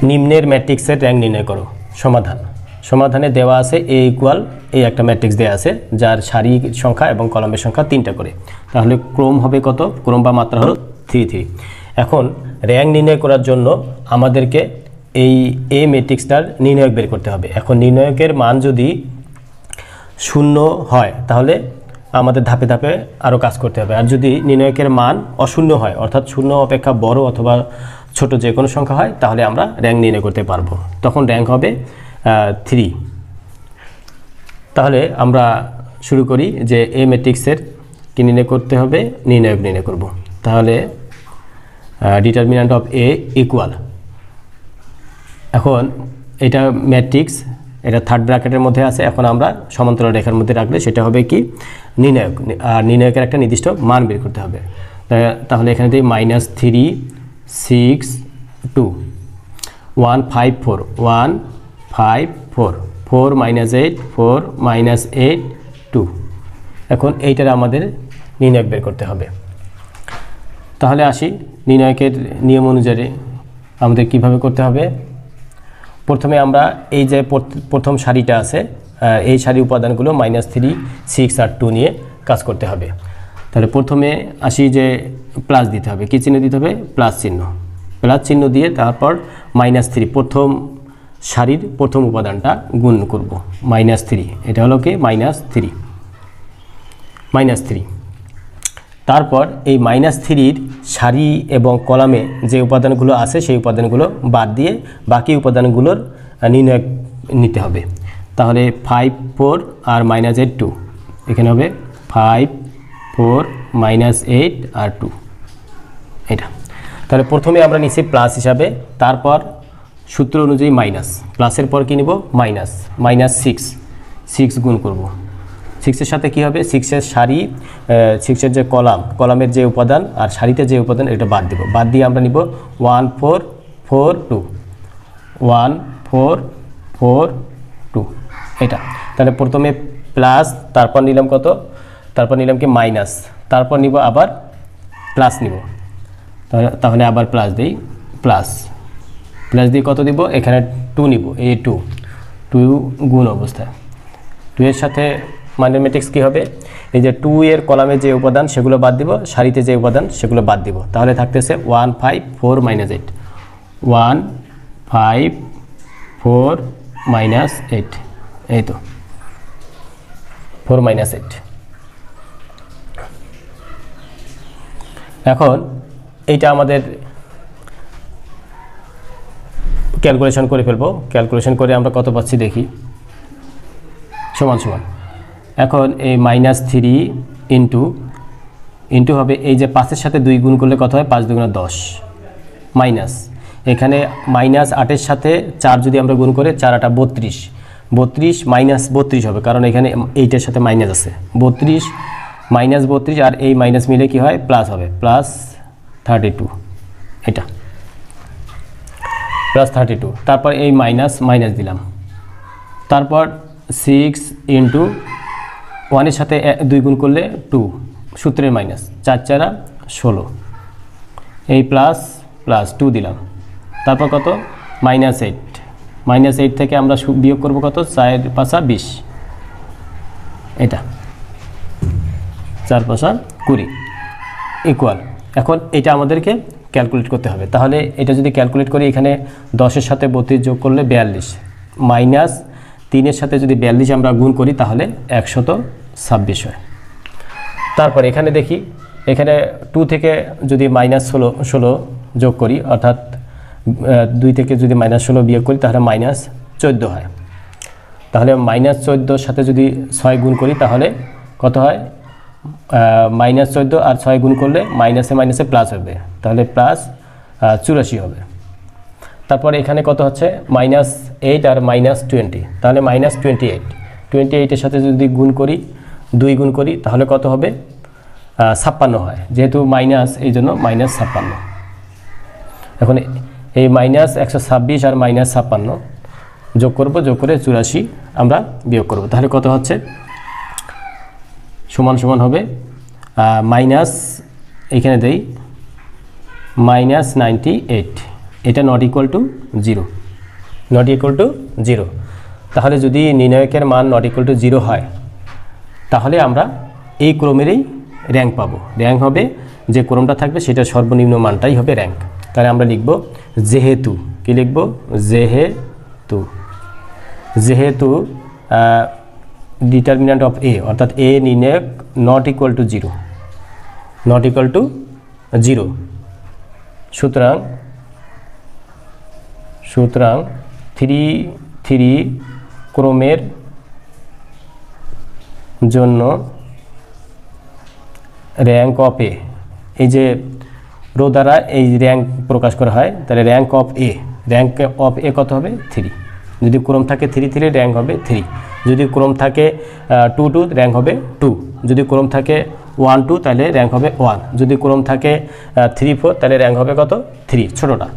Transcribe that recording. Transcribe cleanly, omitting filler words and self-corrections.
নিম্নের ম্যাট্রিক্সের র্যাঙ্ক নির্ণয় করো। সমাধান। সমাধানে দেওয়া আছে এ ইকুয়াল এই একটা ম্যাট্রিক্স দেওয়া আছে যার সারি সংখ্যা এবং কলামের সংখ্যা 3টা করে। তাহলে ক্রম হবে কত? ক্রম বা মাত্রা হলো 3 এখন র্যাঙ্ক নির্ণয় করার জন্য আমাদেরকে এই এ ম্যাট্রিক্সটার নির্ণায়ক বের করতে হবে। এখন নির্ণায়কের মান যদি 0 হয় তাহলে আমাদের ধাপে ধাপে আরও কাজ করতে হবে। আর যদি নির্ণায়কের মান অশূন্য হয় অর্থাৎ 0 অপেক্ষা বড় অথবা ছোট যে কোনো সংখ্যা হয় তাহলে আমরা র্যাঙ্ক নির্ণয় করতে পারবো। তখন র্যাঙ্ক হবে 3। তাহলে আমরা শুরু করি যে এ ম্যাট্রিক্সের কি নির্ণয় করতে হবে? নির্ণায়ক নির্ণয় করব। তাহলে ডিটারমিন্যান্ট অফ এ ইকুয়াল, এখন এটা ম্যাট্রিক্স, এটা থার্ড ব্র্যাকেটের মধ্যে আছে। এখন আমরা সমান্তরাল রেখার মধ্যে রাখলে সেটা হবে কি? নির্ণায়ক। আর নির্ণায়কের একটা নির্দিষ্ট মান বের করতে হবে। তাহলে এখানে দিই -3 6 2 1 5 4 1 5 4 4 -8 4 -8 2। এখন এইটার আমাদের নির্ণায়ক বের করতে হবে। তাহলে আসি নির্ণায়কের নিয়ম অনুযায়ী আমাদের কিভাবে করতে হবে। প্রথমে আমরা এই যে প্রথম সারিটা আছে এই সারি উপাদানগুলো -3 6 আর 2 নিয়ে কাজ করতে হবে। তাহলে প্রথমে আসি যে প্লাস দিতে হবে। কী চিহ্ন দিতে হবে? প্লাস চিহ্ন। প্লাস চিহ্ন দিয়ে তারপর -3 প্রথম সারির প্রথম উপাদানটা গুণ করব। -3 এটা হলো কি? -3। তারপর এই -3-র সারি এবং কলামে যে উপাদানগুলো আছে সেই উপাদানগুলো বাদ দিয়ে বাকি উপাদানগুলোর নির্ণয় নিতে হবে। তাহলে 5 4 আর -8 2, এখানে হবে 5 4 -8 আর 2 এটা। তাহলে প্রথমে আমরা নিচ্ছি প্লাস হিসাবে, তারপর সূত্র অনুযায়ী মাইনাস, প্লাসের পর কি নিব? -6 গুণ করব। 6-এর সাথে কি হবে? 6-এর সারি, 6-এর যে কলামের যে উপাদান আর সারিতে যে উপাদান এটা বাদ দেব। বাদ দিয়ে আমরা নিব 1 4 4 2 1 4 4 2 এটা। তাহলে প্রথমে প্লাস, তারপর নিলাম কত? তারপর নিলাম কি? মাইনাস, তারপর নিব আবার প্লাস নিব। তাহলে আবার প্লাস দিই, প্লাস দিয়ে কত দিব? এখানে 2 নিব, এই 2 গুণ অবস্থায়। 2-এর সাথে মানের ম্যাট্রিক্স কী হবে? এই যে 2 এর কলামে যে উপাদান সেগুলো বাদ দিব, সারিতে যে উপাদান সেগুলো বাদ দিব। তাহলে থাকতেছে 1 5 4 -8 1 5 4 -8, এই তো 4 -8। এখন এইটা আমাদের ক্যালকুলেশন করে ফেলবো। ক্যালকুলেশন করে আমরা কত পাচ্ছি দেখি। সমান এখন এই -3 ইন্টু হবে এই যে 5-এর সাথে 2 গুণ করলে কত হয়? 5 2 10 মাইনাস, এখানে -8-এর সাথে 4 যদি আমরা গুণ করে 4 8 32 -32 হবে, কারণ এখানে এইটার সাথে মাইনাস আছে। 32 -32 আর এই মাইনাস মিলে কি হয়? প্লাস হবে, +32 এটা +32। তারপর এই মাইনাস দিলাম, তারপর 6 ইন্টু 1-এর সাথে 2 গুণ করলে 2 সূত্রের মাইনাস, 4 4 16, এই প্লাস 2 দিলাম। তারপর কত? -8 থেকে আমরা বিয়োগ করব কত? 4 5 20 এটা 4 5 20 ইকুয়াল। এখন এটা আমাদেরকে ক্যালকুলেট করতে হবে। তাহলে এটা যদি ক্যালকুলেট করি, এখানে 10-এর সাথে 32 যোগ করলে 42, -3-এর সাথে যদি 42 আমরা গুণ করি তাহলে 126 হয়। তারপর এখানে দেখি, এখানে 2 থেকে যদি -16 যোগ করি, অর্থাৎ 2 থেকে যদি -16 বিয়োগ করি তাহলে -14 হয়। তাহলে -14-র সাথে যদি 6 গুণ করি তাহলে কত হয়? -14 আর 6 গুণ করলে মাইনাসে প্লাস হবে, তাহলে +84 হবে। তারপর এখানে কত হচ্ছে? -8 আর -20, তাহলে -28-এর সাথে যদি 2 গুণ করি তাহলে কত হবে? 56 হয়, যেহেতু মাইনাস এই জন্য -56। এখন এই -126 আর -56 যোগ করব, যোগ করে 84 আমরা বিয়োগ করব। তাহলে কত হচ্ছে? সমান হবে মাইনাস, এখানে দেই -98 এটা not equal to 0, not equal to 0। তাহলে যদি নির্ণায়কের মান নট ইকুয়াল টু 0 হয় তাহলে আমরা এই ক্রমেরই র্যাঙ্ক পাবো। র্যাঙ্ক হবে যে ক্রমটা থাকবে সেটার সর্বনিম্ন মানটাই হবে র্যাঙ্ক। তাহলে আমরা লিখব যেহেতু, কি লিখব, যেহেতু, যেহেতু ডিটারমিন্যান্ট অফ এ অর্থাৎ এ নির্ণায়ক not equal to 0, not equal to 0, সুতরাং 3 ক্রমের জন্য র্যাঙ্ক অফ এ, এই যে রো দ্বারা এই র্যাঙ্ক প্রকাশ করা হয়, তাহলে rank of A, rank of A কত হবে 3। যদি ক্রম থাকে 3 র্যাঙ্ক হবে 3, যদি ক্রম থাকে 2 র্যাঙ্ক হবে 2, যদি ক্রম থাকে 1 2 তাহলে র্যাঙ্ক হবে 1, যদি ক্রম থাকে 3 4 তাহলে র্যাঙ্ক হবে কত 3, ছোটটা।